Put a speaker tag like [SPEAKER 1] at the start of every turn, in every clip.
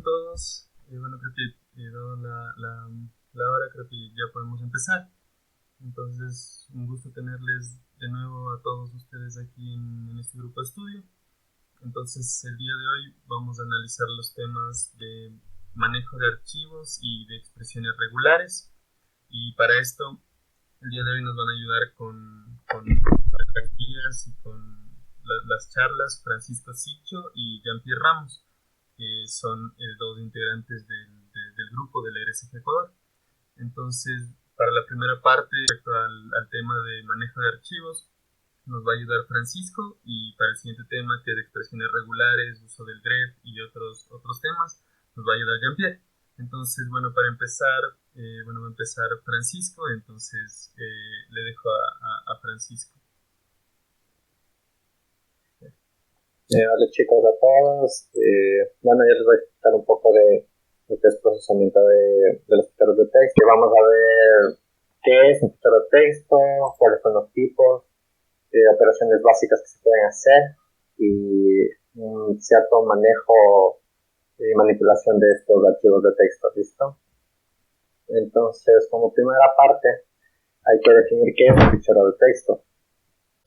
[SPEAKER 1] están todos? Bueno, creo que dado la hora, creo que ya podemos empezar. Entonces, un gusto tenerles de nuevo a todos ustedes aquí en este grupo de estudio. Entonces, el día de hoy vamos a analizar los temas de manejo de archivos y de expresiones regulares. Y para esto, el día de hoy nos van a ayudar con las guías y con las charlas Francisco Sicho y Jean-Pierre Ramos, que son dos integrantes del grupo del RSG Ecuador. Entonces, para la primera parte, respecto al tema de manejo de archivos, nos va a ayudar Francisco, y para el siguiente tema, que es de expresiones regulares, uso del grep y otros temas, nos va a ayudar Jean-Pierre. Entonces, bueno, para empezar, va a empezar Francisco, entonces le dejo a Francisco.
[SPEAKER 2] Hola chicos a todos. Bueno, ya les voy a explicar un poco de lo que es procesamiento de los ficheros de texto. Vamos a ver qué es un fichero de texto, cuáles son los tipos, operaciones básicas que se pueden hacer y un cierto manejo y manipulación de estos archivos de texto. ¿Listo? Entonces, como primera parte, hay que definir qué es un fichero de texto.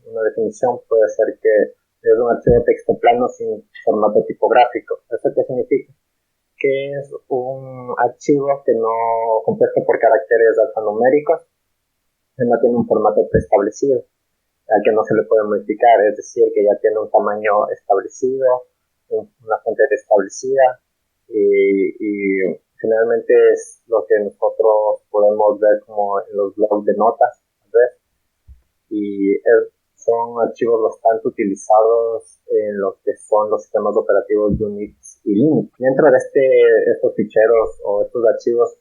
[SPEAKER 2] Una definición puede ser que es un archivo de texto plano sin formato tipográfico. ¿Esto qué significa? Que es un archivo que no compuesto por caracteres alfanuméricos, que no tiene un formato preestablecido, al que no se le puede modificar, es decir, que ya tiene un tamaño establecido, una fuente establecida, y generalmente es lo que nosotros podemos ver como en los blogs de notas, ¿ves? Y son archivos bastante utilizados en lo que son los sistemas operativos Unix y Linux. Dentro de estos ficheros o estos archivos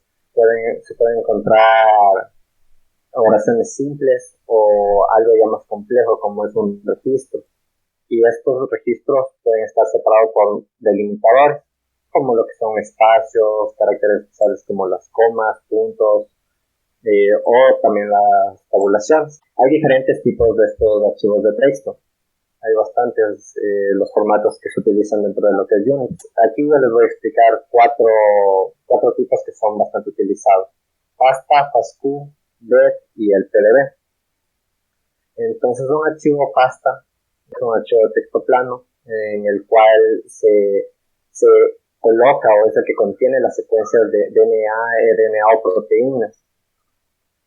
[SPEAKER 2] se pueden encontrar oraciones simples o algo ya más complejo como es un registro. Y estos registros pueden estar separados por delimitadores, como lo que son espacios, caracteres especiales como las comas, puntos, o también las tabulaciones. Hay diferentes tipos de estos archivos de texto. Hay bastantes los formatos que se utilizan dentro de lo que es Unix. Aquí yo les voy a explicar cuatro tipos que son bastante utilizados: FASTA, FASTQ, DET y el PDB. Entonces, un archivo FASTA es un archivo de texto plano en el cual se coloca o es el que contiene las secuencias de DNA, RNA o proteínas,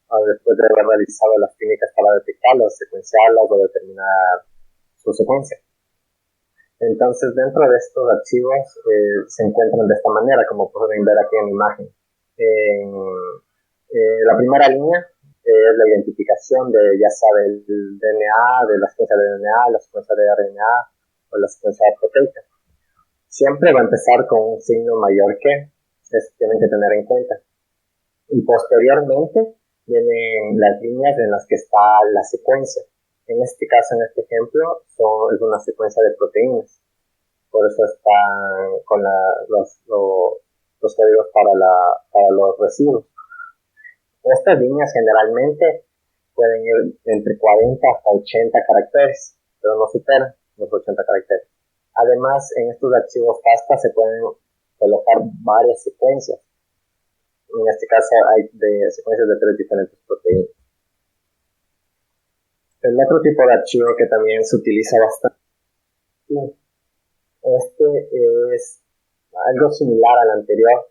[SPEAKER 2] después de haber realizado las técnicas para detectarlas, secuenciarlas o determinar su secuencia. Entonces, dentro de estos archivos se encuentran de esta manera, como pueden ver aquí en la imagen. La primera línea es la identificación de, ya sea del DNA, de la secuencia de DNA, la secuencia de RNA o la secuencia proteica. Siempre va a empezar con un signo mayor que, tienen que tener en cuenta. Y posteriormente vienen las líneas en las que está la secuencia. En este caso, en este ejemplo, es una secuencia de proteínas. Por eso están con los códigos para los residuos. Estas líneas generalmente pueden ir entre 40 hasta 80 caracteres, pero no superan los 80 caracteres. Además, en estos archivos FASTA se pueden colocar varias secuencias. En este caso hay secuencias de 3 diferentes proteínas. El otro tipo de archivo que también se utiliza bastante, es algo similar al anterior.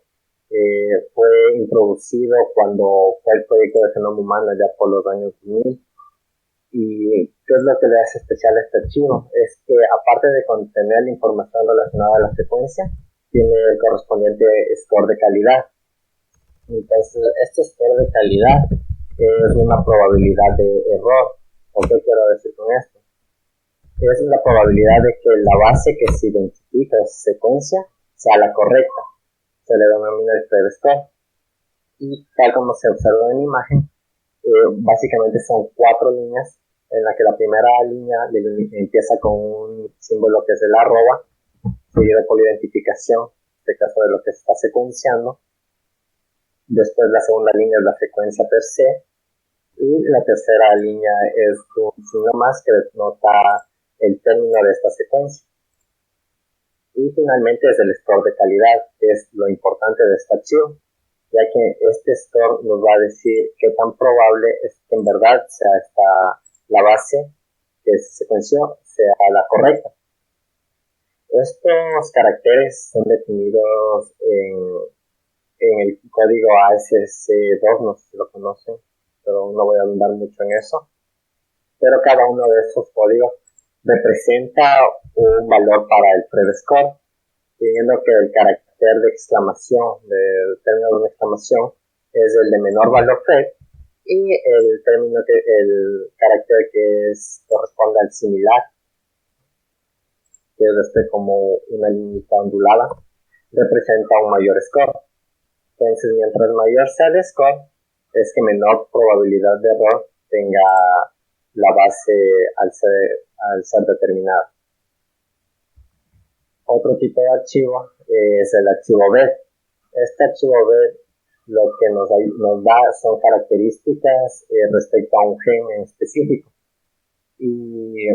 [SPEAKER 2] Fue introducido cuando fue el proyecto de genoma humano ya por los años 2000. ¿Y qué es lo que le hace especial a este archivo? Es que aparte de contener la información relacionada a la secuencia, tiene el correspondiente score de calidad. Entonces, este score de calidad es una probabilidad de error. ¿Por qué quiero decir con esto? Es la probabilidad de que la base que se identifica esa secuencia sea la correcta. Se le denomina el predictor. Y tal como se observa en la imagen, básicamente son 4 líneas, en la que la primera línea empieza con un símbolo que es el arroba, seguido por la identificación, en este caso de lo que se está secuenciando. Después la segunda línea es la secuencia per se, y la tercera línea es un signo más que denota el término de esta secuencia. Y finalmente es el score de calidad, que que es lo importante de este archivo, ya que este store nos va a decir qué tan probable es que en verdad sea la base que se secuenció sea la correcta. Estos caracteres son definidos en el código ASC2, no sé si lo conocen, pero no voy a andar mucho en eso. Pero cada uno de esos códigos representa un valor para el PredScore, teniendo que el carácter de exclamación, del término de exclamación, es el de menor valor Pred, y el carácter que corresponde al similar, que es como una línea ondulada, representa un mayor score. Entonces, mientras mayor sea el score, es que menor probabilidad de error tenga la base al ser determinada. Otro tipo de archivo es el archivo BED. Este archivo BED lo que nos da son características respecto a un gen en específico. Y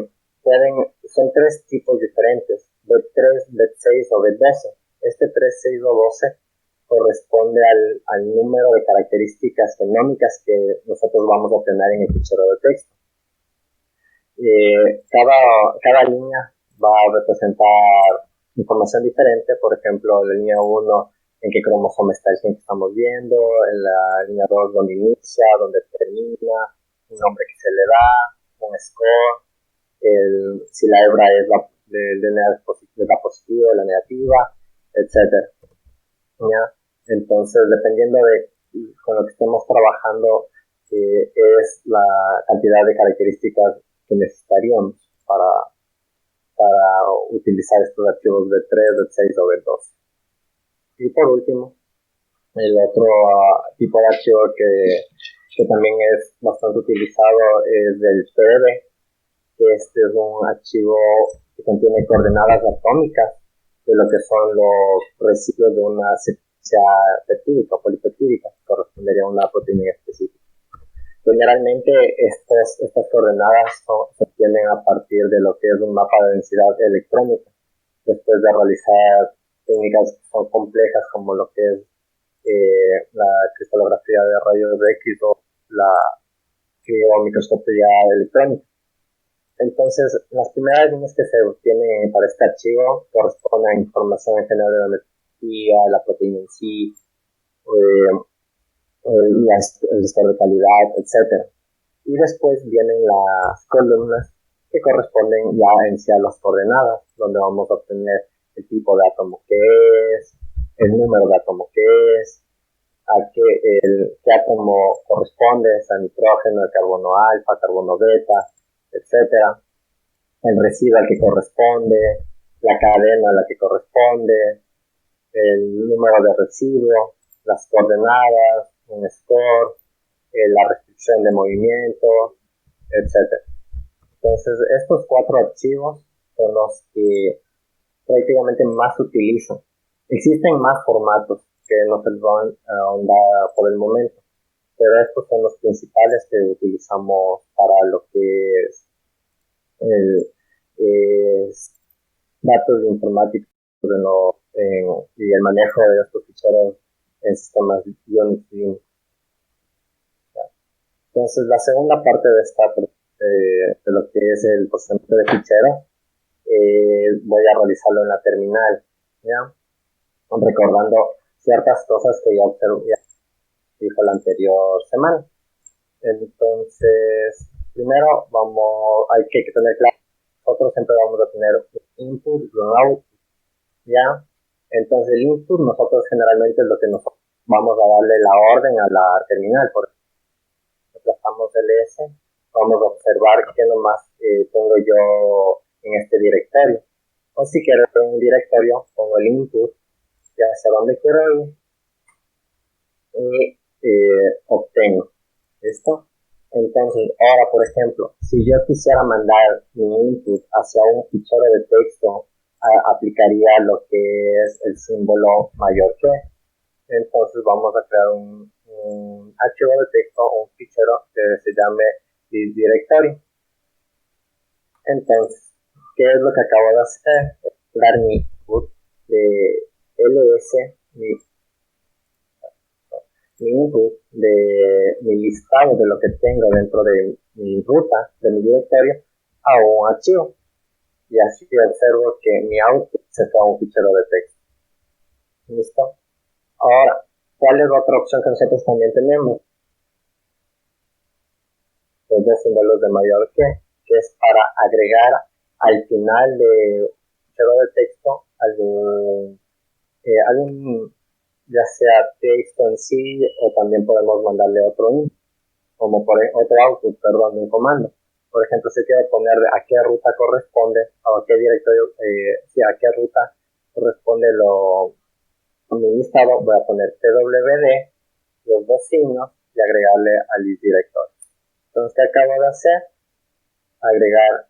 [SPEAKER 2] son tres tipos diferentes, BED3, BED6 o BED12. Este 3, 6 o 12 corresponde al número de características genómicas que nosotros vamos a obtener en el fichero de texto. Cada línea va a representar información diferente. Por ejemplo, la línea 1, en qué cromosoma está el gen que estamos viendo, en la línea 2, dónde inicia, dónde termina, un nombre que se le da, un score, si la hebra es la positiva o la negativa, etc. ¿Ya? Entonces, dependiendo con lo que estemos trabajando, es la cantidad de características que necesitaríamos para utilizar estos archivos B3, B6 o B2. Y por último, el otro tipo de archivo que también es bastante utilizado es el PED, que este es un archivo que contiene coordenadas atómicas de lo que son los residuos de una secuencia peptídica o polipeptídica, que correspondería a una proteína específica. Generalmente estas coordenadas se obtienen a partir de lo que es un mapa de densidad electrónica, después de realizar técnicas que son complejas como lo que es la cristalografía de rayos X o la criomicroscopía electrónica. Entonces, las primeras líneas que se obtienen para este archivo corresponden a información en general de la metodología, la proteína en sí, el score de calidad, etc. Y después vienen las columnas que corresponden ya en sí a las coordenadas, donde vamos a obtener el tipo de átomo que es, el número de átomo que es, a qué átomo corresponde, es a nitrógeno, el carbono alfa, carbono beta, etc. El residuo al que corresponde, la cadena a la que corresponde, el número de residuo, las coordenadas, un score, la restricción de movimiento, etc. Entonces, estos 4 archivos son los que prácticamente más utilizo. Existen más formatos que no se van a ahondar por el momento, pero estos son los principales que utilizamos para lo que es datos de informática y el manejo de estos ficheros en sistemas Unix. Entonces, la segunda parte de lo que es el procesamiento de ficheros, voy a realizarlo en la terminal, ¿ya? Recordando ciertas cosas que ya dijo la anterior semana. Entonces, primero hay que tener claro, nosotros siempre vamos a tener un input y un output, ¿ya? Entonces, el input nosotros generalmente es lo que nosotros vamos a darle la orden a la terminal. Por ejemplo, desplazamos el S, vamos a observar qué nomás tengo yo en este directorio. O si quiero en un directorio, pongo el input, ya hacia dónde quiero ir, y obtengo. ¿Listo? Entonces, ahora, por ejemplo, si yo quisiera mandar mi input hacia un fichero de texto, aplicaría lo que es el símbolo mayor que. Entonces, vamos a crear un archivo de texto o un fichero que se llame directory. Entonces, ¿qué es lo que acabo de hacer? Dar mi input de ls mi, mi input de mi listado de lo que tengo dentro de mi ruta, de mi directorio, a un archivo. Y así observo que mi output se fue a un fichero de texto. ¿Listo? Ahora, ¿cuál es la otra opción que nosotros también tenemos? Los dos símbolos de mayor que es para agregar al final de un fichero de texto algún ya sea texto en sí, o también podemos mandarle otro input, como otro output, perdón, de un comando. Por ejemplo, si quiero poner a qué ruta corresponde, o a qué directorio, a qué ruta corresponde mi listado, voy a poner twd, los dos signos, y agregarle al directorio. Entonces, ¿qué acabo de hacer? Agregar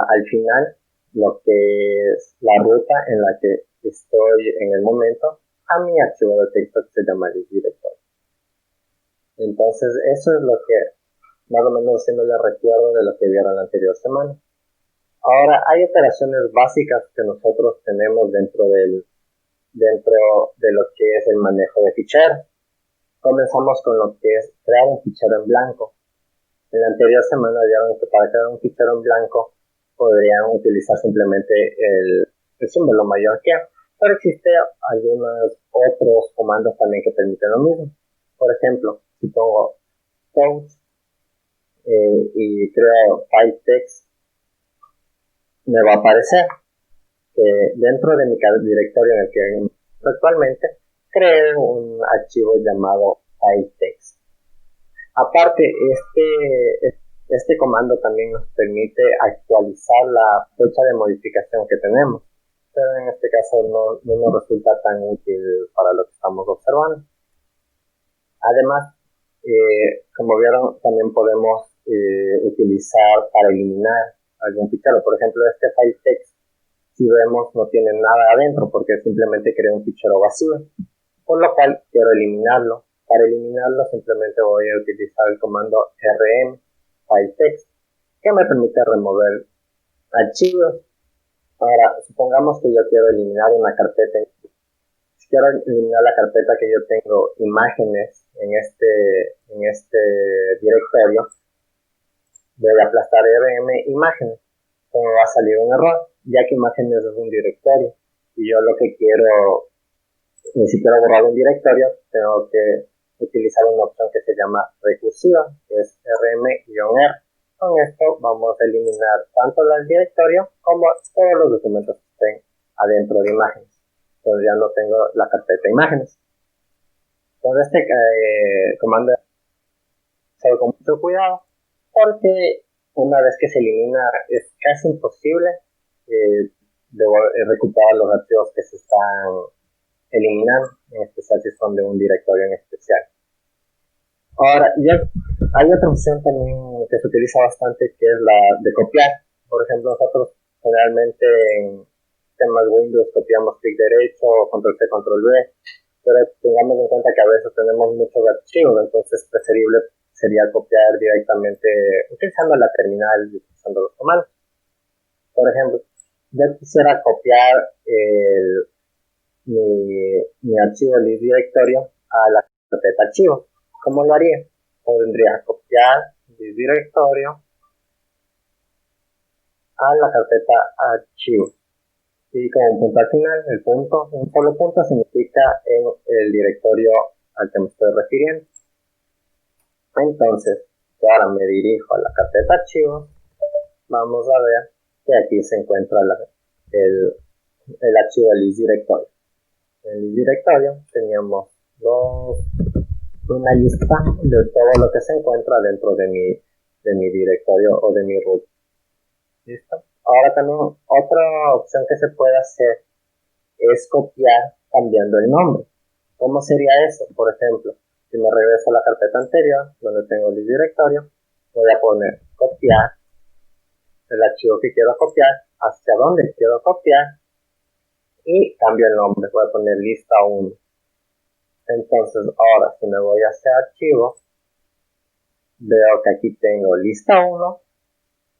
[SPEAKER 2] al final lo que es la ruta en la que estoy en el momento a mi archivo de texto que se llama list directorio. Entonces, eso es lo que más o menos haciéndole recuerdo de lo que vieron la anterior semana. Ahora, hay operaciones básicas que nosotros tenemos dentro de lo que es el manejo de ficheros. Comenzamos con lo que es crear un fichero en blanco. En la anterior semana vieron que para crear un fichero en blanco podrían utilizar simplemente el símbolo mayor que, pero existen algunos otros comandos también que permiten lo mismo. Por ejemplo, si pongo post y creo file text, me va a aparecer que dentro de mi directorio en el que actualmente creé un archivo llamado file text. Aparte, este comando también nos permite actualizar la fecha de modificación que tenemos, pero en este caso no nos resulta tan útil para lo que estamos observando. Además, como vieron, también podemos utilizar para eliminar algún fichero. Por ejemplo, este file text, si vemos, no tiene nada adentro porque simplemente creé un fichero vacío, por lo cual quiero eliminarlo. Para eliminarlo simplemente voy a utilizar el comando rm file text, que me permite remover archivos. Ahora, supongamos que yo quiero eliminar una carpeta. Si quiero eliminar la carpeta que yo tengo imágenes en este directorio, voy a aplastar rm imágenes. Me va a salir un error, ya que imágenes es un directorio. Y yo lo que quiero, si quiero borrar un directorio, tengo que utilizar una opción que se llama recursiva, que es rm-r. Con esto vamos a eliminar tanto el directorio como todos los documentos que estén adentro de imágenes. Entonces ya no tengo la carpeta imágenes. Entonces este comando se hace con mucho cuidado, porque una vez que se elimina es casi imposible recuperar los archivos que se están eliminando, en especial si son de un directorio en especial. Ahora, ya hay otra opción también que se utiliza bastante, que es la de copiar. Por ejemplo, nosotros generalmente en sistemas Windows copiamos clic derecho, control C, control V, pero tengamos en cuenta que a veces tenemos muchos archivos, entonces preferible sería copiar directamente utilizando la terminal y utilizando los comandos. Por ejemplo, yo quisiera copiar mi archivo list directorio a la carpeta archivo. ¿Cómo lo haría? Podría copiar list directorio a la carpeta archivo. Y como un punto al final, un solo punto significa en el directorio al que me estoy refiriendo. Entonces, ahora me dirijo a la carpeta archivo. Vamos a ver que aquí se encuentra el archivo del list directorio. En el list directorio teníamos una lista de todo lo que se encuentra dentro de mi directorio o de mi root. ¿Listo? Ahora también otra opción que se puede hacer es copiar cambiando el nombre. ¿Cómo sería eso? Por ejemplo, si me regreso a la carpeta anterior, donde tengo el directorio, voy a poner copiar el archivo que quiero copiar, hacia dónde quiero copiar, y cambio el nombre, voy a poner lista 1. Entonces, ahora si me voy hacia archivo, veo que aquí tengo lista 1,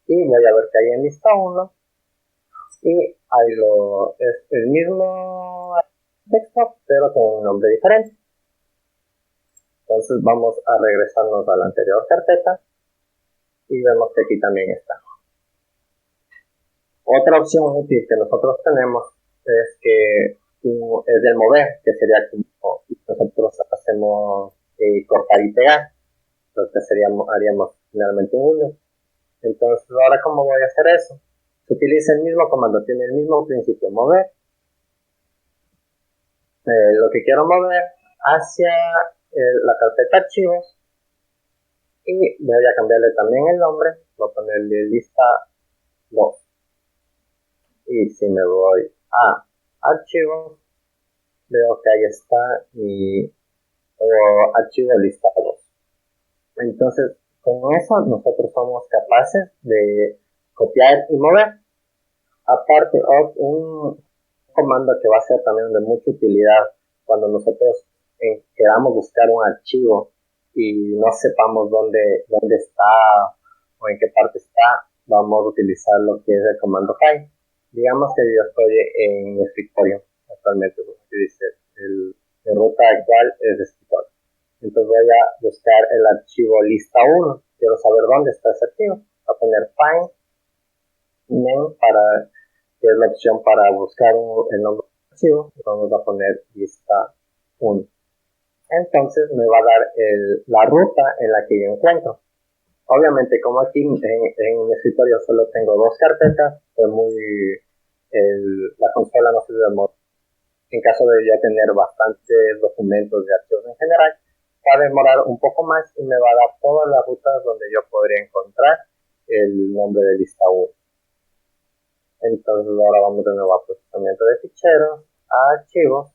[SPEAKER 2] y voy a ver que hay en lista 1, y es el mismo texto, pero con un nombre diferente. Entonces vamos a regresarnos a la anterior carpeta y vemos que aquí también está. Otra opción útil que nosotros tenemos es que es el mover, que sería como nosotros hacemos cortar y pegar, lo que haríamos finalmente un hilo. Entonces, ahora, ¿cómo voy a hacer eso? Se utiliza el mismo comando, tiene el mismo principio, mover. Lo que quiero mover hacia la carpeta archivos, y voy a cambiarle también el nombre, voy a ponerle lista 2. Y si me voy a archivos, veo que ahí está mi archivo lista 2. Entonces, con eso nosotros somos capaces de copiar y mover. Aparte, un comando que va a ser también de mucha utilidad cuando nosotros queramos buscar un archivo y no sepamos dónde está o en qué parte está, vamos a utilizar lo que es el comando find. Digamos que yo estoy en mi escritorio actualmente, porque dice el ruta actual es de escritorio. Entonces voy a buscar el archivo lista 1. Quiero saber dónde está ese archivo. Voy a poner find name, que es la opción para buscar el nombre del archivo. Vamos a poner lista 1. Entonces me va a dar la ruta en la que yo encuentro. Obviamente, como aquí en mi escritorio solo tengo 2 carpetas, pues la consola no sirve de modo. En caso de ya tener bastantes documentos de archivos en general, va a demorar un poco más y me va a dar todas las rutas donde yo podría encontrar el nombre de lista 1. Entonces ahora vamos de nuevo a procesamiento de ficheros, a archivos,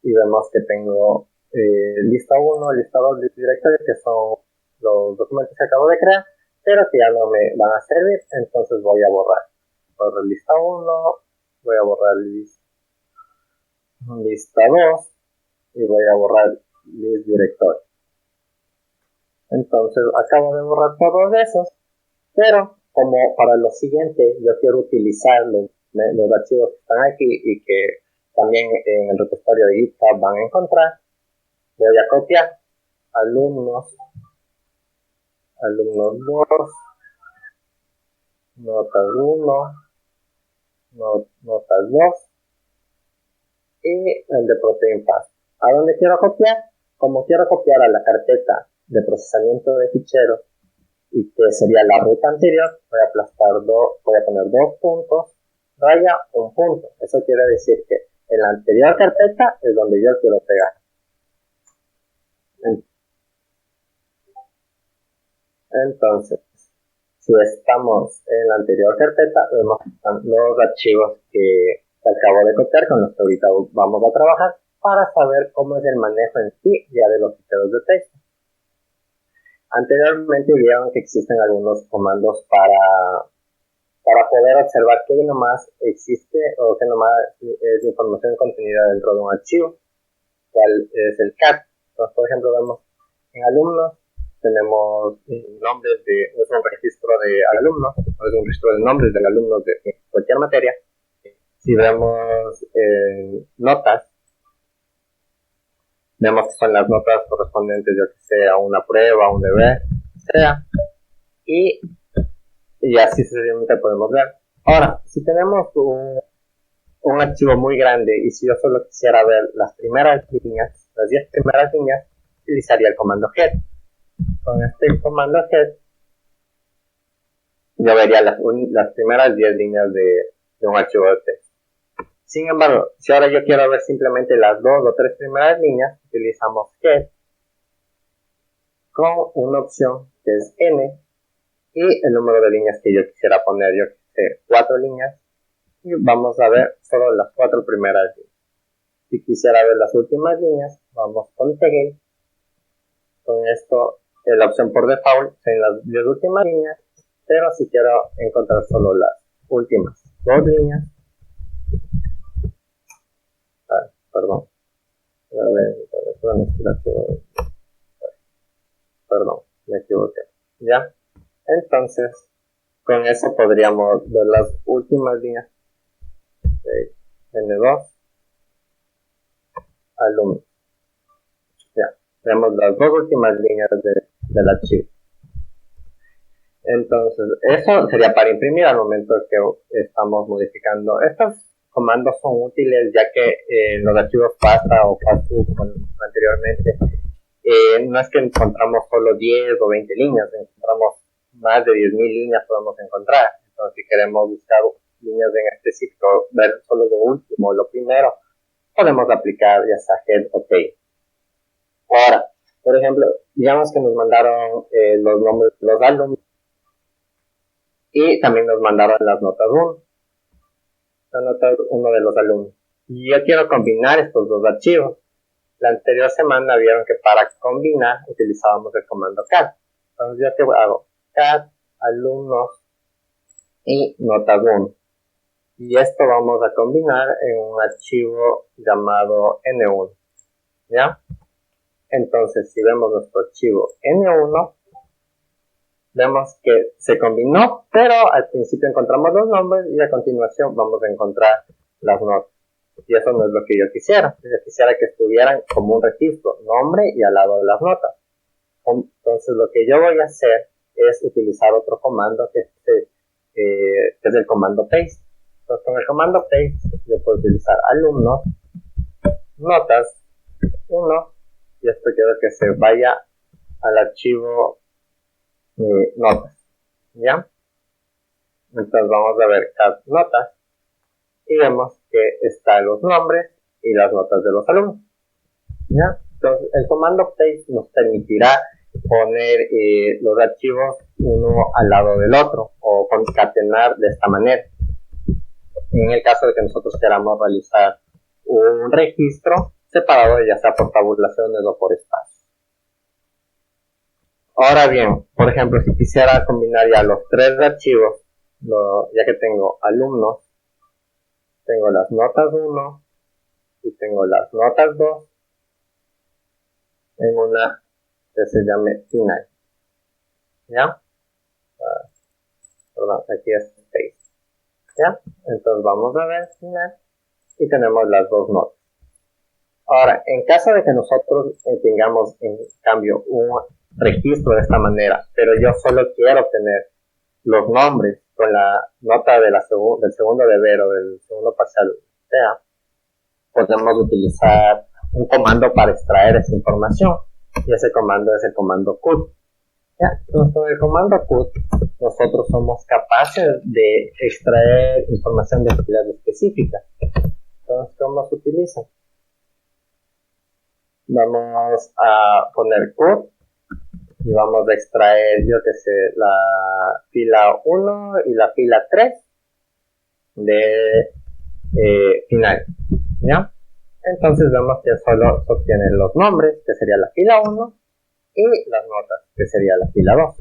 [SPEAKER 2] y vemos que tengo lista 1, lista 2, lista directorio, que son los documentos que acabo de crear, pero que ya no me van a servir. Entonces voy a borrar lista 1, voy a borrar lista 2 y voy a borrar list directorio. Entonces acabo de borrar todos esos, pero como para lo siguiente yo quiero utilizar los archivos que están aquí y que también en el repositorio de GitHub van a encontrar, voy a copiar alumnos 2, notas 1, notas 2 y el de protein path. ¿A dónde quiero copiar? Como quiero copiar a la carpeta de procesamiento de ficheros y que sería la ruta anterior, voy a poner 2 puntos, raya, 1 punto. Eso quiere decir que en la anterior carpeta es donde yo quiero pegar. Entonces, si estamos en la anterior carpeta, vemos que están los archivos que acabo de copiar, con los que ahorita vamos a trabajar, para saber cómo es el manejo en sí ya de los ficheros de texto. Anteriormente vieron que existen algunos comandos para poder observar qué nomás existe o qué nomás es información contenida dentro de un archivo, cuál es el cat. Entonces, por ejemplo, vemos en alumnos, tenemos nombres es un registro de alumnos, es un registro de nombres del alumno de cualquier materia. Si vemos notas, vemos que son las notas correspondientes, yo que sé, a una prueba, a un deber, sea, y así sencillamente podemos ver. Ahora, si tenemos un archivo muy grande y si yo solo quisiera ver las primeras líneas, las 10 primeras líneas, utilizaría el comando head. Con este comando head yo vería las primeras 10 líneas de un archivo de texto. Sin embargo, si ahora yo quiero ver simplemente las 2 o 3 primeras líneas, utilizamos head con una opción que es n y el número de líneas que yo quisiera poner, yo quise 4 líneas, y vamos a ver solo las 4 primeras líneas. Si quisiera ver las últimas líneas, vamos con tail. Con esto, la opción por default son las 10 últimas líneas, pero si quiero encontrar solo las últimas 2 líneas, perdón, me equivoqué, ¿ya? Entonces, con eso podríamos ver las últimas líneas de N2, alumnos. Ya, tenemos las dos últimas líneas del archivo. Entonces, eso sería para imprimir al momento que estamos modificando. Estos comandos son útiles ya que los archivos FASTA o FASTQ, como anteriormente, no es que encontramos solo 10 o 20 líneas, encontramos más de 10.000 líneas podemos encontrar. Entonces, si queremos buscar líneas en específico, ver solo lo último, lo primero, podemos aplicar ya sea head o tail. Ahora, por ejemplo, digamos que nos mandaron los nombres de los alumnos y también nos mandaron las notas 1, la nota 1 de los alumnos. Y yo quiero combinar estos dos archivos. La anterior semana vieron que para combinar utilizábamos el comando cat. Entonces yo te hago cat alumnos y notas 1. Y esto vamos a combinar en un archivo llamado N1. ¿Ya? Entonces, si vemos nuestro archivo N1, vemos que se combinó, pero al principio encontramos los nombres y a continuación vamos a encontrar las notas. Y eso no es lo que yo quisiera. Yo quisiera que estuvieran como un registro, nombre y al lado de las notas. Entonces, lo que yo voy a hacer es utilizar otro comando que es el comando paste. Entonces, con el comando paste yo puedo utilizar alumnos, notas 1, y esto quiero que se vaya al archivo notas, ¿ya? Entonces vamos a ver cat notas y vemos que están los nombres y las notas de los alumnos, ¿ya? Entonces el comando paste nos permitirá poner los archivos uno al lado del otro o concatenar de esta manera. En el caso de que nosotros queramos realizar un registro separado, ya sea por tabulaciones o por espacio. Ahora bien, por ejemplo, si quisiera combinar ya los tres archivos, ya que tengo alumnos, tengo las notas 1 y tengo las notas 2 en una que se llame final. ¿Ya? Perdón, aquí es space. ¿Ya? Entonces vamos a ver final y tenemos las dos notas. Ahora, en caso de que nosotros tengamos en cambio un registro de esta manera, pero yo solo quiero tener los nombres con la nota del segundo deber o del segundo parcial, sea, podemos utilizar un comando para extraer esa información y ese comando es el comando cut. ¿Ya? Entonces, con el comando cut nosotros somos capaces de extraer información de entidad específica. Entonces, ¿cómo se utiliza? Vamos a poner cut y vamos a extraer, yo que sé, la fila 1 y la fila 3 de final, ¿ya? Entonces vemos que solo se obtienen los nombres, que sería la fila 1, y las notas, que sería la fila 2.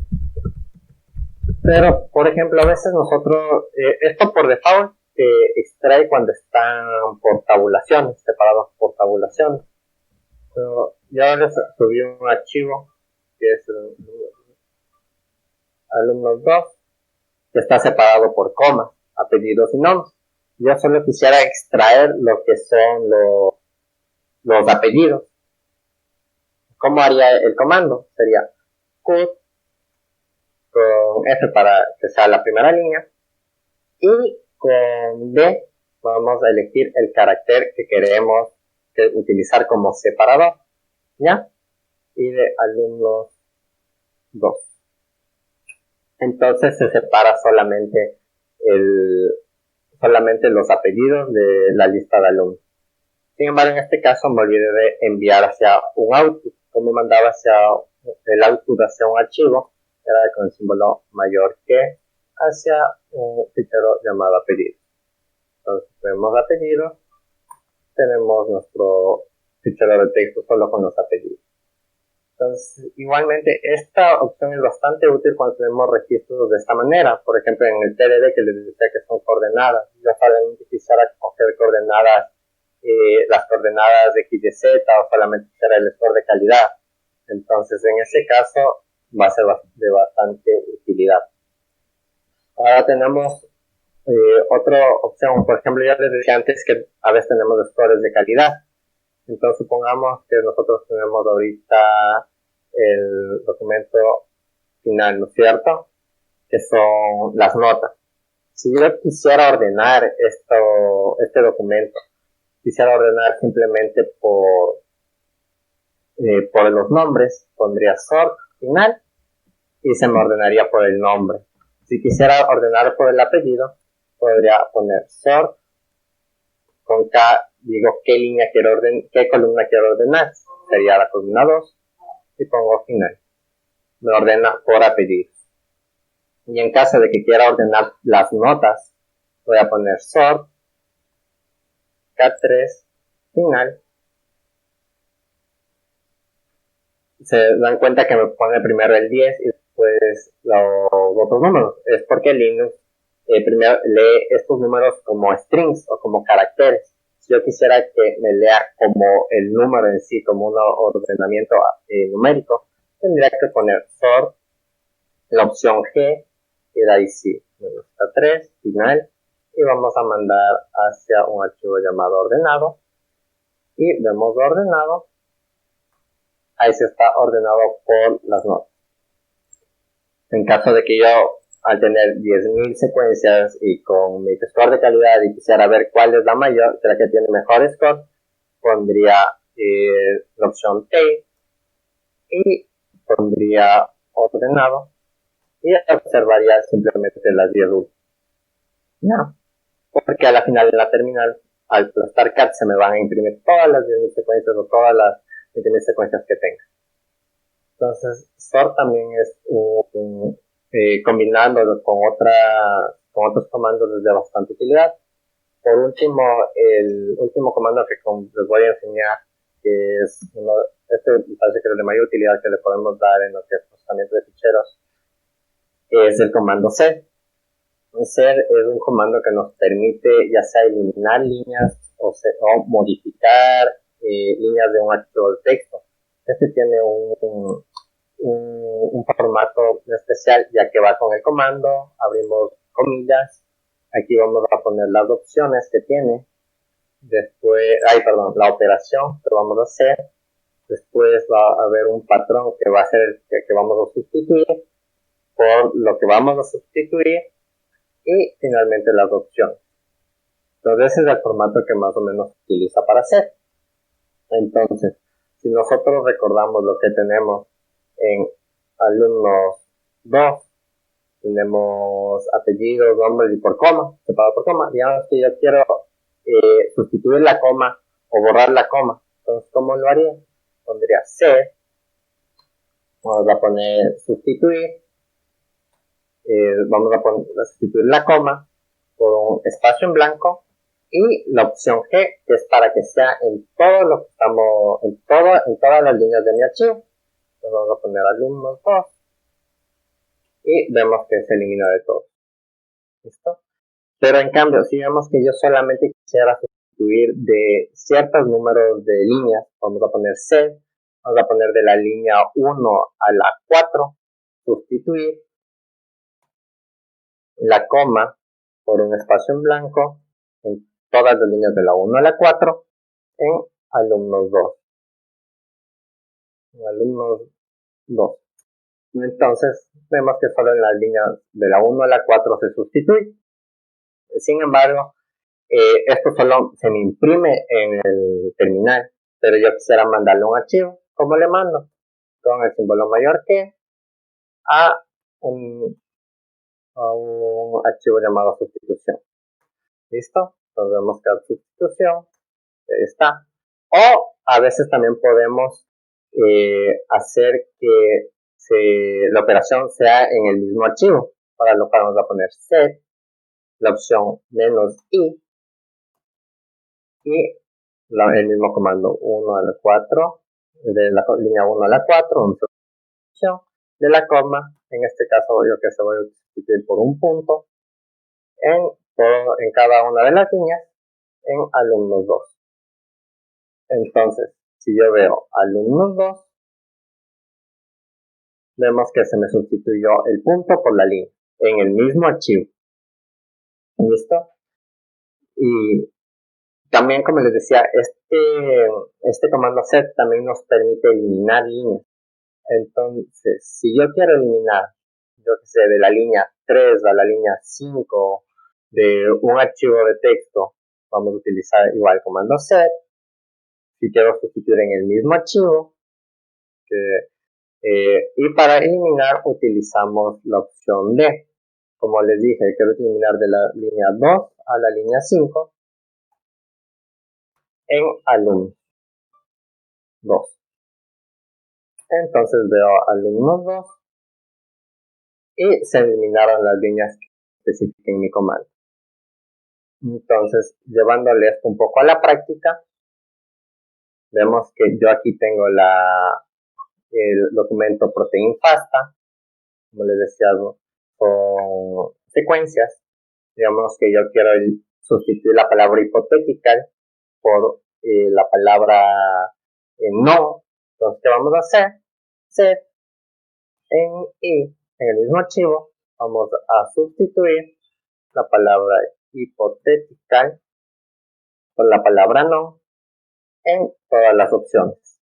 [SPEAKER 2] Pero, por ejemplo, a veces nosotros, esto por default extrae cuando están por tabulaciones, separados por tabulaciones. Pero ya les subí un archivo que es alumnos 2, que está separado por comas, apellidos y nombres. Yo solo quisiera extraer lo que son los apellidos. ¿Cómo haría el comando? Sería cut con F para que sea la primera línea y con D vamos a elegir el carácter que queremos utilizar como separador, ¿ya? Y de alumnos 2. Entonces se separa solamente los apellidos de la lista de alumnos. Sin embargo, en este caso me olvidé de enviar hacia un output. Como mandaba hacia el output hacia un archivo, era con el símbolo mayor que hacia un fichero llamado apellido. Entonces tenemos apellidos, tenemos nuestro fichero de texto solo con los apellidos. Entonces, igualmente, esta opción es bastante útil cuando tenemos registros de esta manera. Por ejemplo, en el TDD que les decía que son coordenadas. Yo solamente quisiera coger coordenadas, las coordenadas de X y Z o solamente quisiera el score de calidad. Entonces, en ese caso, va a ser de bastante utilidad. Ahora tenemos otra opción. Por ejemplo, ya les decía antes que a veces tenemos scores de calidad. Entonces supongamos que nosotros tenemos ahorita el documento final, ¿no es cierto? Que son las notas. Si yo quisiera ordenar este documento, quisiera ordenar simplemente por los nombres, pondría sort final y se me ordenaría por el nombre. Si quisiera ordenar por el apellido, podría poner sort con K, digo qué línea quiero ordenar, qué columna quiero ordenar, sería la columna 2 y pongo final. Me ordena por apellido. Y en caso de que quiera ordenar las notas, voy a poner sort K3 final. Se dan cuenta que me pone primero el 10 y después los otros números. Es porque Linux primero lee estos números como strings o como caracteres. Si yo quisiera que me lea como el número en sí, como un ordenamiento numérico, tendría que poner sort, la opción G, y de ahí sí, menos K3, final, y vamos a mandar hacia un archivo llamado ordenado, y vemos ordenado, ahí se está ordenado por las notas. En caso de que yo, al tener 10.000 secuencias y con mi score de calidad y quisiera ver cuál es la mayor, la que tiene mejor score, pondría la opción T y pondría ordenado y observaría simplemente las 10 últimas. No, porque a la final de la terminal, al aplastar CAT, se me van a imprimir todas las 10.000 secuencias o todas las 20.000 secuencias que tenga. Entonces, sort también es combinando con otros comandos es de bastante utilidad. Por último, el último comando que les voy a enseñar, que es me parece que es de mayor utilidad que le podemos dar en lo que es procesamiento de ficheros, es el comando set. Set es un comando que nos permite ya sea eliminar líneas o modificar líneas de un archivo de texto. Este tiene un formato especial ya que va con el comando, abrimos comillas, aquí vamos a poner las opciones que tiene, después, la operación que vamos a hacer, después va a haber un patrón que va a ser que vamos a sustituir por lo que vamos a sustituir y finalmente las opciones. Entonces ese es el formato que más o menos se utiliza para hacer. Entonces, si nosotros recordamos lo que tenemos en alumnos 2, tenemos apellidos, nombres y por coma, separado por coma. Digamos que yo quiero sustituir la coma o borrar la coma. Entonces, ¿cómo lo haría? Pondría C, vamos a poner sustituir, vamos a sustituir la coma por un espacio en blanco y la opción G, que es para que sea en todo lo que estamos, en todas las líneas de mi archivo. Entonces vamos a poner alumnos 2 y vemos que se elimina de todo. ¿Listo? Pero en cambio, si vemos que yo solamente quisiera sustituir de ciertos números de líneas, vamos a poner C, vamos a poner de la línea 1 a la 4, sustituir la coma por un espacio en blanco en todas las líneas de la 1 a la 4 en alumnos 2. En alumnos 2. Entonces, vemos que solo en las líneas de la 1 a la 4 se sustituye. Sin embargo, esto solo se me imprime en el terminal, pero yo quisiera mandarle un archivo. ¿Cómo le mando? Con el símbolo mayor que a un archivo llamado sustitución. ¿Listo? Entonces vemos que la sustitución está. O a veces también podemos hacer que la operación sea en el mismo archivo. Para lo cual vamos a poner set, la opción -i y el mismo comando 1 a la 4, de la línea 1 a la 4, una opción de la coma, en este caso yo que se voy a sustituir por un punto en cada una de las líneas en alumnos 2. Entonces, si yo veo alumnos 2, vemos que se me sustituyó el punto por la línea en el mismo archivo. ¿Listo? Y también, como les decía, este comando set también nos permite eliminar líneas. Entonces, si yo quiero eliminar, yo que sé, de la línea 3 a la línea 5 de un archivo de texto, vamos a utilizar igual comando set. Si quiero sustituir en el mismo archivo, y para eliminar utilizamos la opción D. Como les dije, quiero eliminar de la línea 2 a la línea 5 en alumnos 2. Entonces veo alumnos 2 y se eliminaron las líneas que especifiquen mi comando. Entonces, llevándole esto un poco a la práctica, vemos que yo aquí tengo el documento protein FASTA, como les decía, con secuencias. Digamos que yo quiero sustituir la palabra hipotética por la palabra no. Entonces, ¿qué vamos a hacer? Set en el mismo archivo vamos a sustituir la palabra hipotética por la palabra no en todas las opciones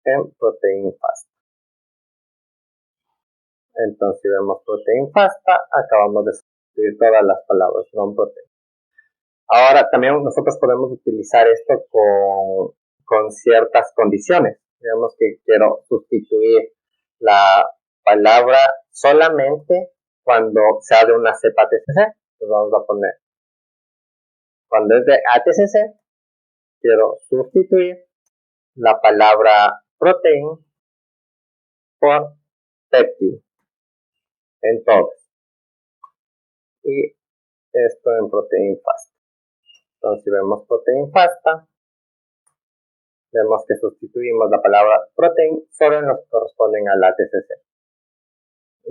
[SPEAKER 2] en protein FASTA. Entonces, si vemos protein FASTA, acabamos de sustituir todas las palabras non protein. Ahora, también nosotros podemos utilizar esto con ciertas condiciones. Digamos que quiero sustituir la palabra solamente cuando sea de una cepa ATCC. Entonces vamos a poner, cuando es de ATCC, quiero sustituir la palabra protein por péptido en todos. Y esto en protein FASTA. Entonces, si vemos protein FASTA, vemos que sustituimos la palabra protein solo en los que corresponden al ATCC.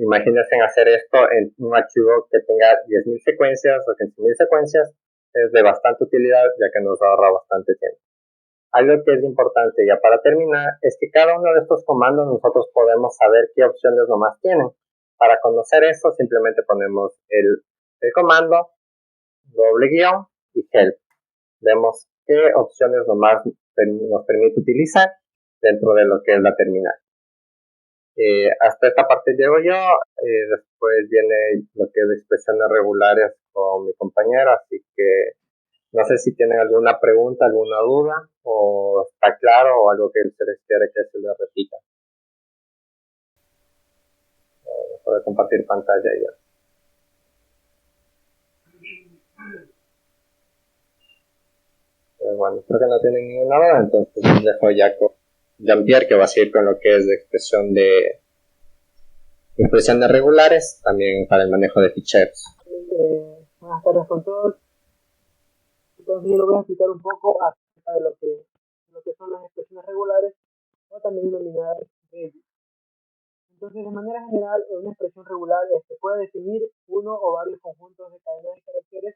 [SPEAKER 2] Imagínense hacer esto en un archivo que tenga 10.000 secuencias o 15.000 secuencias. Es de bastante utilidad, ya que nos ahorra bastante tiempo. Algo que es importante ya para terminar es que cada uno de estos comandos nosotros podemos saber qué opciones nomás tienen. Para conocer eso simplemente ponemos el comando, doble guión y help. Vemos qué opciones nomás nos permite utilizar dentro de lo que es la terminal. Hasta esta parte llego yo, después viene lo que es expresiones regulares con mi compañera, así que no sé si tienen alguna pregunta, alguna duda, o está claro, o algo que se les quiere que se les repita. Puedo compartir pantalla ya. Pero bueno, creo que no tienen ninguna duda, entonces dejo ya con Jean-Pierre, que va a seguir con lo que es de expresiones regulares, también para el manejo de ficheros.
[SPEAKER 3] Buenas tardes con todos. Entonces yo les voy a explicar un poco acerca de lo que son las expresiones regulares o también denominadas reglas. Entonces, de manera general, una expresión regular puede definir uno o varios conjuntos de cadenas de caracteres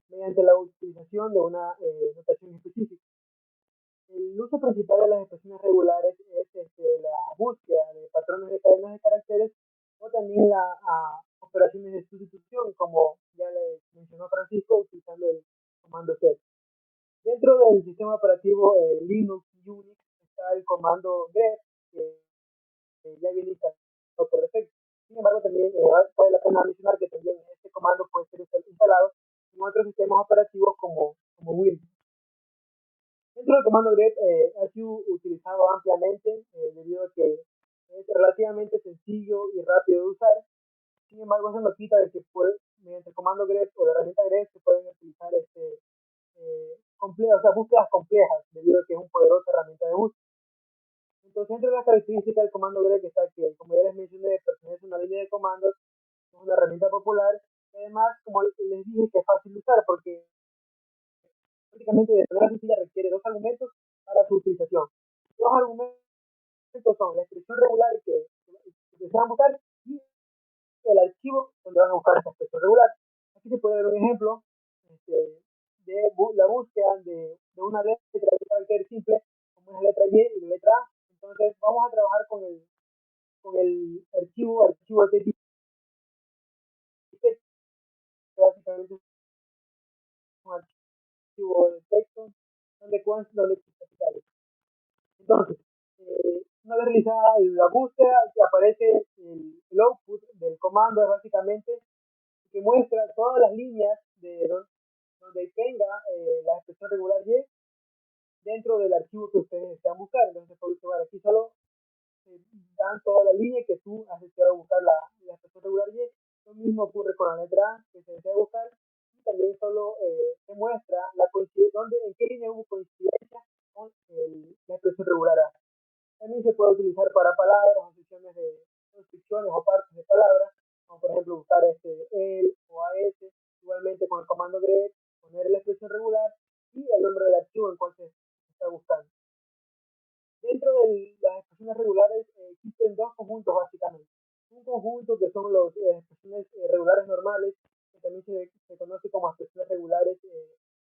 [SPEAKER 3] mediante la utilización de una notación específica. El uso principal de las expresiones regulares es la búsqueda de patrones de cadenas de caracteres o también las operaciones de sustitución, como ya le mencionó Francisco, utilizando el comando set. Dentro del sistema operativo Linux y Unix está el comando grep, que ya viene instalado por defecto. Sin embargo, también vale la pena mencionar que también este comando puede ser instalado en otros sistemas operativos como Windows. Dentro del comando grep ha sido utilizado ampliamente debido a que es relativamente sencillo y rápido de usar. Sin embargo, eso no quita de que mediante el comando grep o la herramienta grep se pueden utilizar búsquedas complejas debido a que es una poderosa herramienta de búsqueda. Entonces, entre las características del comando grep está que, como ya les mencioné, pertenece a una línea de comandos, es una herramienta popular y además, como les dije, que es fácil de usar porque prácticamente de manera sencilla requiere dos argumentos para su utilización. Los argumentos son la expresión regular que desean buscar y el archivo donde van a buscar esa expresión regular. Aquí se puede ver un ejemplo de la búsqueda de una letra de carácter simple, como es la letra Y y la letra A. Entonces vamos a trabajar con el archivo de tipo, que básicamente es un archivo archivo de texto donde existe. Entonces, una vez realizada la búsqueda, te aparece el output del comando, es básicamente que muestra todas las líneas de donde tenga la expresión regular y dentro del archivo que ustedes desean buscar. Entonces, por observar aquí solo dan toda la línea que tú has deseado buscar la expresión regular y. Lo mismo ocurre con la letra A que se desea buscar y también solo se muestra la coincidencia, en qué línea hubo coincidencia con la expresión regular A. También se puede utilizar para palabras o secciones de descripciones o partes de palabras, como por ejemplo buscar el o AS, igualmente con el comando grep, poner la expresión regular y el nombre del archivo en cual se está buscando. Dentro de las expresiones regulares existen dos conjuntos básicamente. Un conjunto que son las expresiones regulares normales, que también se conoce como expresiones regulares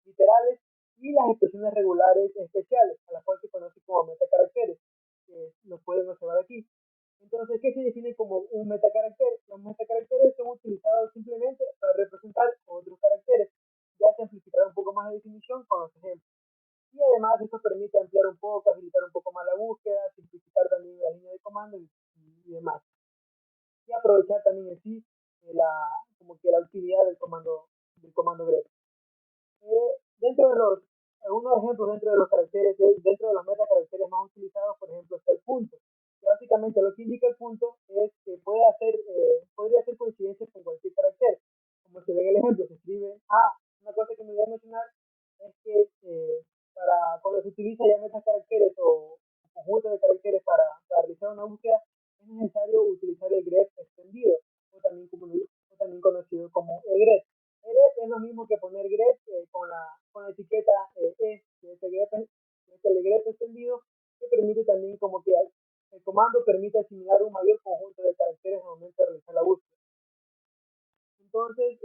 [SPEAKER 3] literales, y las expresiones regulares especiales, a las cuales se conoce como metacaracteres, que lo pueden observar aquí. Entonces, ¿qué se define como un metacarácter? Los metacaracteres son utilizados simplemente para representar otros caracteres. Ya se amplificará un poco más la definición con los ejemplos. Y además esto permite ampliar un poco, agilitar un poco más la búsqueda, simplificar también la línea de comando y demás. Y aprovechar también en sí como que la utilidad del comando grep. Dentro de algunos ejemplos dentro de los caracteres, dentro de los metacaracteres más utilizados, por ejemplo, está el punto. Que básicamente lo que indica el punto es que podría hacer coincidencias con cualquier carácter. Como se ve en el ejemplo, se escribe una cosa que me voy a mencionar es que cuando se utiliza ya metacaracteres o conjuntos de caracteres para realizar una búsqueda, es necesario utilizar el grep extendido, o también conocido como egrep. Grep es lo mismo que poner grep con la etiqueta que es el grep extendido, que permite también como que el comando permite asimilar un mayor conjunto de caracteres al momento de realizar la búsqueda. Entonces,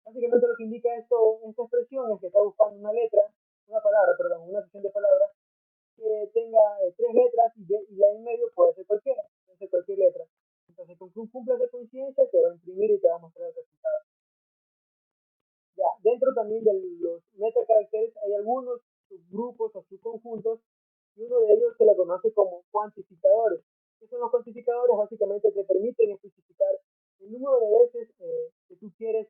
[SPEAKER 3] básicamente lo que indica esta expresión es que está buscando una sección de palabras que tenga tres letras y la en medio puede ser cualquiera, puede ser cualquier letra. Entonces, con que cumpla esa coincidencia, te va a imprimir y te va a mostrar el resultado. Ya, dentro también de los metacaracteres hay algunos subgrupos o subconjuntos y uno de ellos se lo conoce como cuantificadores. ¿Qué son los cuantificadores? Básicamente te permiten especificar el número de veces que tú quieres,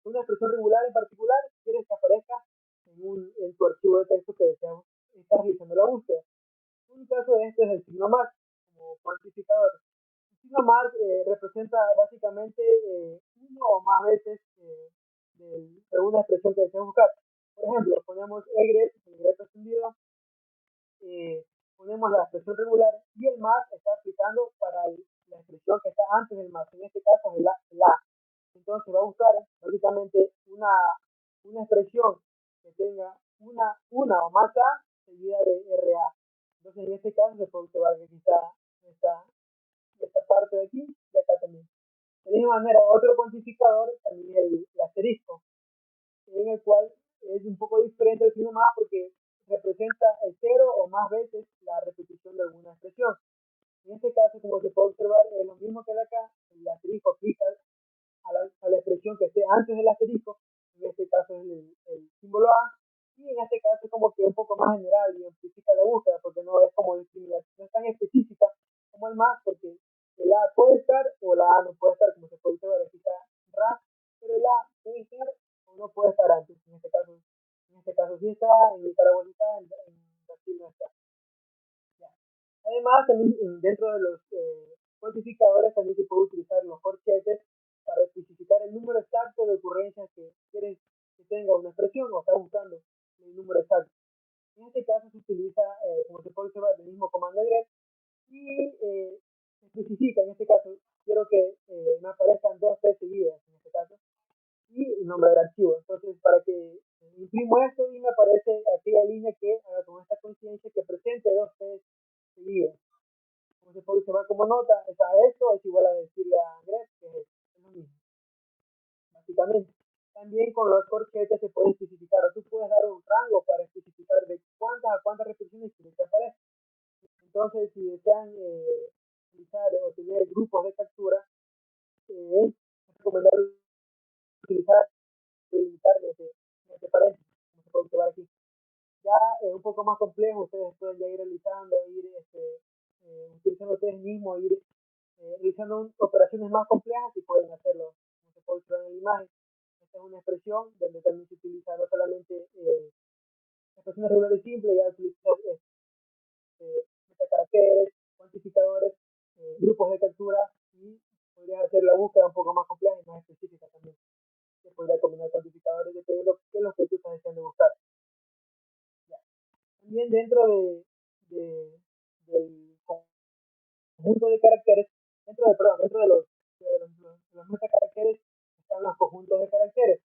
[SPEAKER 3] una expresión regular en particular, quieres que aparezca en tu archivo de texto que estás realizando la búsqueda. Un caso de esto es el signo más como cuantificador. El signo más representa básicamente uno o más veces de una expresión que deseamos buscar. Por ejemplo, ponemos egrep, el grep extendido, ponemos la expresión regular y el más está aplicando para la expresión que está antes del más, en este caso es la. Entonces va a buscar básicamente una expresión que tenga una o más A seguida de RA. Entonces en este caso se puede observar que aquí está esta parte de aquí y acá también. De la misma manera, otro cuantificador también es el asterisco, en el cual es un poco diferente del signo más porque representa el cero o más veces la repetición de alguna expresión. En este caso, como se puede observar, es lo mismo que de acá, el asterisco aplica a la expresión que esté antes del asterisco, en este caso es el símbolo A, y en este caso es como que un poco más general y amplifica la búsqueda, porque no es como discriminación, no es tan específica como el más, porque el A puede estar o la A no puede estar, como se puede observar, aquí está RA, pero el A puede estar o no puede estar antes, en este caso sí está, en Nicaragua sí está, en Brasil no está. Ya. Además, también dentro de los cuantificadores también se puede utilizar los corchetes para especificar el número exacto de ocurrencias que quieres que tenga una expresión o está buscando el número exacto. En este caso se utiliza, como se puede observar, el mismo comando grep y se especifica, en este caso, quiero que me aparezcan 2 P seguidas, en este caso, y el nombre del archivo. Entonces, para que imprimo esto y me aparece aquella línea que haga con esta coincidencia que presente 2 P seguidas. Como se puede observar como nota, esto es igual a decirle a grep que es lo mismo, básicamente. También con los corchetes se puede especificar, o tú puedes dar un rango para especificar de cuántas a cuántas repeticiones quieres que aparezca. Entonces, si desean utilizar o tener grupos de captura, es recomendable utilizar delimitar mediante paréntesis, puedo observar aquí. Ya un poco más complejo, ustedes pueden ya ir realizando, utilizando ustedes mismos, realizando operaciones más complejas y pueden hacerlo, como se puede observar en la imagen. Esta es una expresión donde también se utiliza no solamente expresiones regulares simples, ya utiliza metacaracteres, cuantificadores, grupos de captura y podrías hacer la búsqueda un poco más compleja y más específica también. Se podría combinar cuantificadores dependiendo de qué es lo que tú estás deseando buscar. Ya. También dentro del conjunto de caracteres, dentro de los metacaracteres están los conjuntos de caracteres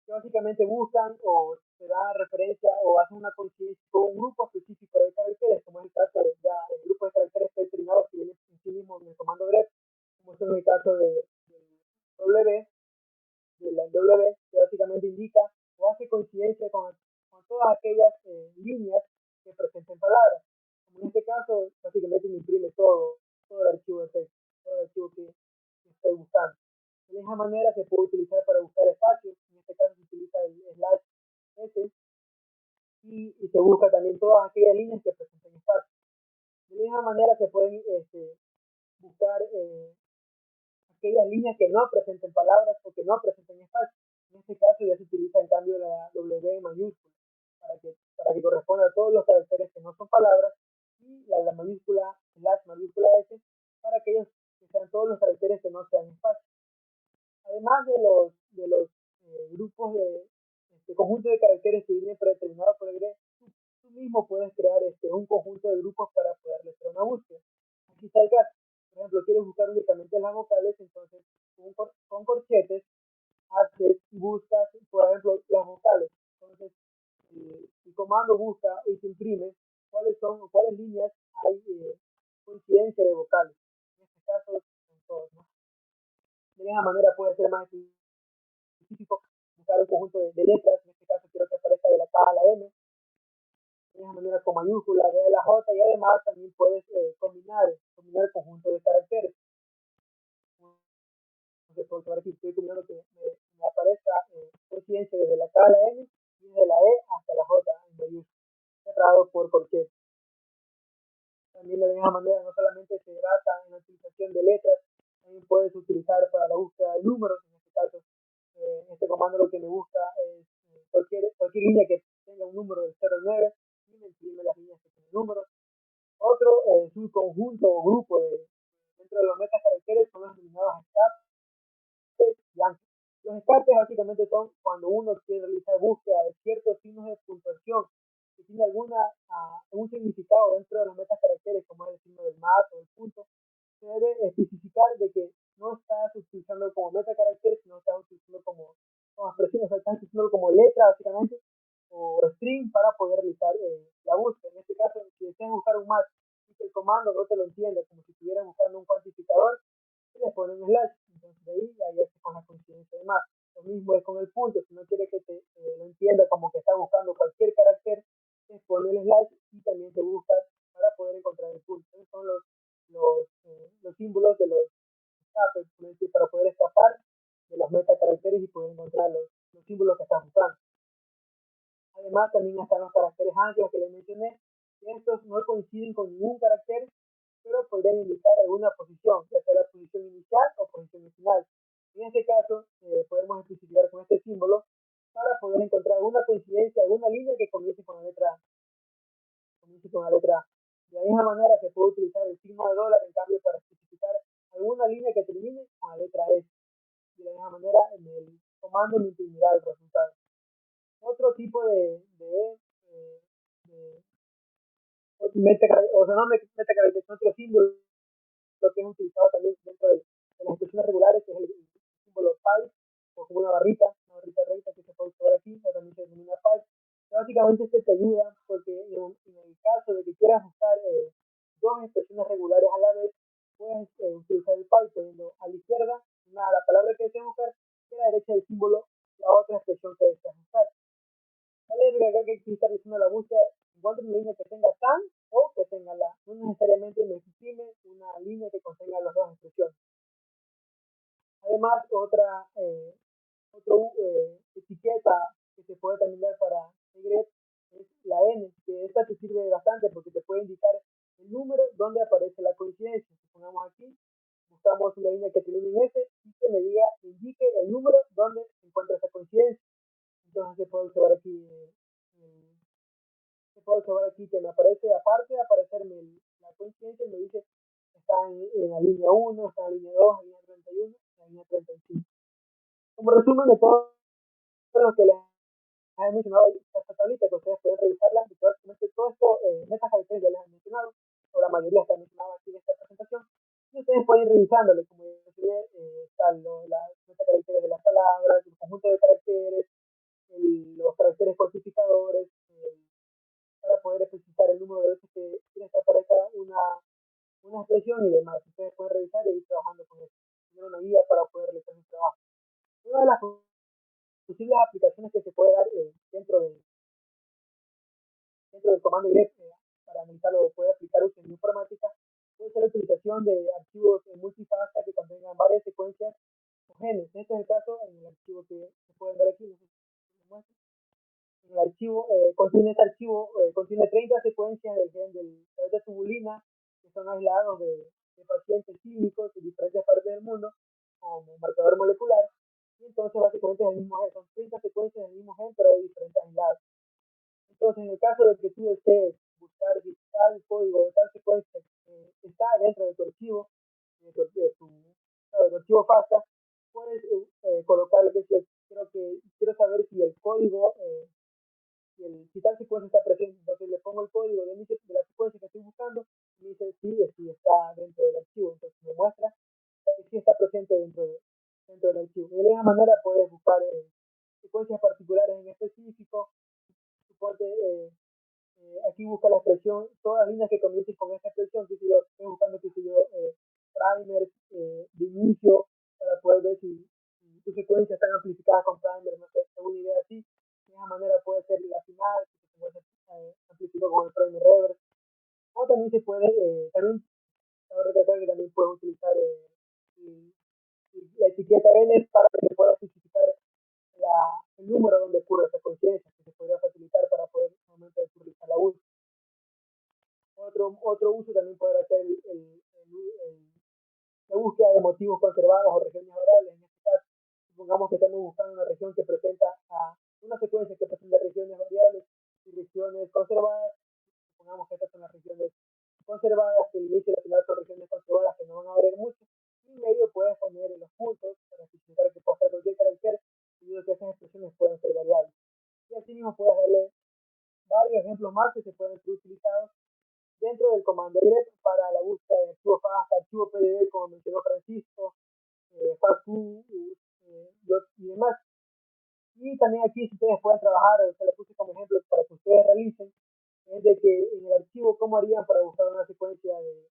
[SPEAKER 3] que básicamente buscan o se da referencia o hacen una coincidencia con un grupo específico de caracteres, como es el caso de ya el grupo de caracteres predeterminados que viene en sí mismo en el comando grep, como es en el caso del W, de la W, que básicamente indica o hace coincidencia con todas aquellas líneas que presenten palabras. Como en este caso, básicamente me imprime todo el archivo de texto, todo el archivo que estoy buscando. De esa manera se puede utilizar para buscar espacios, en este caso se utiliza el slash S y se busca también todas aquellas líneas que presenten espacios. De esa manera se pueden buscar aquellas líneas que no presenten palabras o que no presenten espacio. En este caso ya se utiliza en cambio la W mayúscula para que corresponda a todos los caracteres que no son palabras y la mayúscula slash mayúscula S para aquellos que sean todos los caracteres que no sean espacio. Además de los grupos de conjunto de caracteres que vienen predeterminados por el GRE, tú mismo puedes crear un conjunto de grupos para poder hacer una búsqueda. Aquí está el caso. Por ejemplo, quieres buscar únicamente las vocales, entonces con corchetes haces y buscas, por ejemplo, las vocales. Entonces, el comando busca y se imprime cuáles líneas hay coincidencia de vocales. En este caso, son todos, ¿no? De esa manera puede ser más específico, buscar un conjunto de letras, en este caso quiero que aparezca de la K a la M, de esa manera con mayúscula, de la J, y además también puedes combinar el conjunto de caracteres. Entonces, por aquí estoy combinando que me aparezca coincidencia desde la K a la M y desde la E hasta la J en mayúscula, cerrado por corchete. También de la manera no solamente se basa en la utilización de letras, también puedes utilizar para la búsqueda de números, en este caso este comando lo que me busca es cualquier línea que tenga un número del 0 al 9 y me imprime las líneas que tienen números. Otro subconjunto o grupo dentro de los metacaracteres son los denominados escapes y anclas. Los escapes básicamente son cuando uno quiere realizar búsqueda de ciertos signos de puntuación que tiene algún significado dentro de los metacaracteres, como es el signo del más o el punto. Se debe especificar de que no estás utilizando como metacarácter, sino estás utilizando como expresión, o sea, estás utilizando como letra básicamente o string para poder realizar la búsqueda. En este caso, si deseas buscar un más y que el comando no te lo entienda, como si estuvieras buscando un cuantificador, se le pone un slash, entonces de ahí hace con la coincidencia de más. Lo mismo es con el punto, si no quiere que te lo entienda como que está buscando cualquier carácter, se pone el slash y también se busca para poder encontrar el punto. Esos son los símbolos de los escapes, para poder escapar de los metacaracteres y poder encontrar los símbolos que estás buscando. Además, también están los caracteres anclas que les mencioné, que estos no coinciden con ningún carácter, pero podrían indicar alguna posición, ya sea la posición inicial o posición final. En este caso, podemos especificar con este símbolo para poder encontrar alguna coincidencia, alguna línea que comience con la letra A. De la misma manera se puede utilizar el signo de dólar en cambio para especificar alguna línea que termine con la letra S. De la misma manera en el comando me imprimirá el resultado. Otro tipo de otro símbolo que es utilizado también dentro de las expresiones regulares, que es el símbolo pi, o como una barrita recta que se puede usar aquí, o también se denomina pi. Básicamente este te ayuda porque en el caso de que quieras buscar dos expresiones regulares a la vez, puedes utilizar el pi poniendo a la izquierda la palabra que deseas buscar y a la derecha del símbolo la otra expresión que deseas buscar. Vale recalcar que aquí está realizando la búsqueda, encuentra una línea que tenga tan o que tenga la. No necesariamente me exprime una línea que contenga las dos expresiones. Además, otra etiqueta que se puede también esta te sirve bastante porque te puede indicar el número donde aparece la coincidencia. Supongamos aquí, buscamos una línea que termine en S y que me indique el número donde se encuentra esa coincidencia. Entonces se puede observar aquí, que me aparece, aparte de aparecerme la coincidencia, me dice está en la línea 1, está en la línea 2, en la línea 31, en la línea 35. Como resumen de todo lo que les he mencionado ahí, esta tablita que ustedes pueden revisarla, y básicamente todo esto, estas caracteres ya les he mencionado, o la mayoría están mencionadas aquí en esta presentación, y ustedes pueden ir revisándole, como ya mencioné, están las metacaracteres de las palabras, el conjunto de caracteres, los caracteres cuantificadores, para poder especificar el número de veces que quieren que aparezca una expresión y demás. Ustedes pueden revisar y ir trabajando con eso. Tener una guía para poder realizar su trabajo. Una de las posibles aplicaciones que se puede dar dentro del comando direct para analizarlo o poder aplicar uso en informática puede ser la utilización de archivos multifase que contengan varias secuencias o genes. Este es el caso en el archivo que se pueden ver aquí. No sé si lo muestro. En el archivo, contiene 30 secuencias del gen de tubulina que son aislados de pacientes clínicos de diferentes partes del mundo como marcador molecular. Y entonces básicamente es el mismo gen, son 30 secuencias del mismo gen pero de diferentes aislados. Entonces en el caso de que tú desees buscar tal código de tal secuencia que está dentro de tu archivo, de tu archivo FASTA, puedes colocarle que quiero saber si el código si tal secuencia está presente, entonces le pongo el código de la secuencia que estoy buscando y me dice sí está dentro del archivo, entonces me muestra que sí está presente dentro del archivo. Y de esa manera puedes buscar secuencias particulares en específico. Suponte, aquí busca la expresión, todas las líneas que comiencen con esta expresión, que si yo estoy buscando, primers de inicio para poder ver si tus secuencias están amplificadas con primers, no sé, alguna idea así. De esa manera puede ser la final, que se puede amplificar con el primer reverse. O también se puede, también cabe recalcar que también puedes utilizar la etiqueta N para que se pueda especificar el número donde ocurre esa coincidencia, que se podría facilitar para poder en el momento de utilizar la búsqueda. Otro uso también podrá ser la búsqueda de motivos conservados o regiones variables. En este caso, supongamos que estamos buscando una región que presenta una secuencia que presenta regiones variables y regiones conservadas. Supongamos que estas son las regiones conservadas, que el inicio y la final son regiones conservadas que no van a variar mucho. Y en medio puedes poner en los puntos para especificar que puede ser cualquier carácter debido a que esas expresiones pueden ser variables. Y así mismo puedes darle varios ejemplos más que se pueden ser utilizados dentro del comando direct para la búsqueda de archivo FASTA, archivo PDB, como mencionó Francisco, FASTQ y demás. Y también aquí, si ustedes pueden trabajar, se lo puse como ejemplo para que ustedes realicen, es de que en el archivo, ¿cómo harían para buscar una secuencia de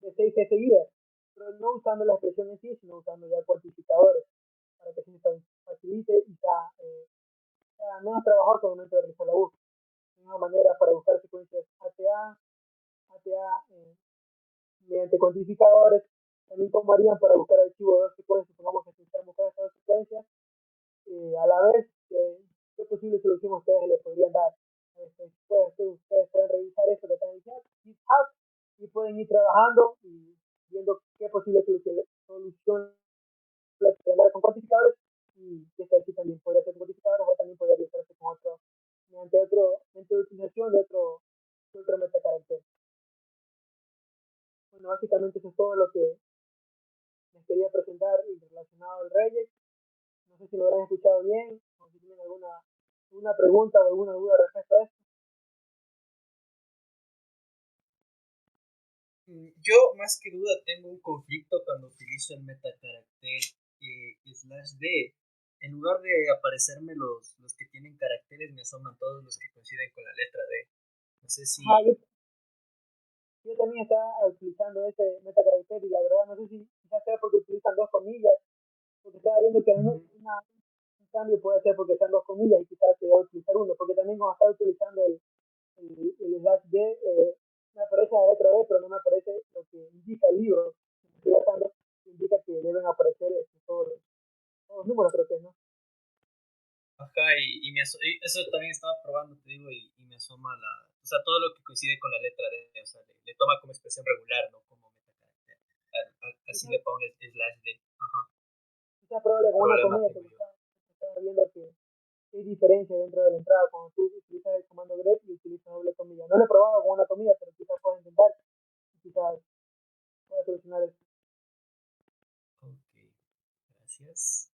[SPEAKER 3] 6G seguidas? Pero no usando la expresión en sí, sino usando ya cuantificadores, para que se facilite y sea menos trabajoso al momento de realizar la búsqueda. De una manera para buscar secuencias ATA mediante cuantificadores, también como harían para buscar archivos de dos secuencias, supongamos que necesitamos buscar estas dos secuencias, a la vez, ¿qué posible solución ustedes le podrían dar? Ustedes pueden revisar esto que están en GitHub y pueden ir trabajando y viendo qué posible solución le pueden dar con cuantificadores, y este aquí también podría ser cuantificadores o también podría realizarse con mediante utilización de otro metacarácter. Bueno, básicamente eso es todo lo que les quería presentar relacionado al Regex. No sé si lo habrán escuchado bien, o si tienen alguna pregunta o alguna duda respecto a esto.
[SPEAKER 4] Yo, más que duda, tengo un conflicto cuando utilizo el metacarácter /d. En lugar de aparecerme los que tienen caracteres, me asoman todos los que coinciden con la letra D. No sé si...
[SPEAKER 3] Yo también estaba utilizando ese metacarácter y la verdad no sé si quizás sea porque utilizan dos comillas, porque estaba viendo que un cambio puede ser porque están dos comillas y quizás se va a utilizar uno, porque también cuando estaba utilizando el /d, me aparece la letra D, pero no me aparece lo que indica el libro que estoy usando, que indica que deben aparecer todos los números, creo que no.
[SPEAKER 4] Ajá, y eso también estaba probando, te digo, y y me asoma o sea, todo lo que coincide con la letra D, o sea, le toma como expresión regular, no como metacarácter. Así le pongo slash D. Ajá.
[SPEAKER 3] Quizás probable con una
[SPEAKER 4] Problema
[SPEAKER 3] comida
[SPEAKER 4] tengo
[SPEAKER 3] que
[SPEAKER 4] yo.
[SPEAKER 3] estaba viendo que hay diferencia dentro de la entrada cuando tú utilizas el comando grep y utilizas doble comilla. No lo he probado con una comilla, pero quizás puedas intentar y quizás puedas solucionar eso.
[SPEAKER 4] Ok, gracias.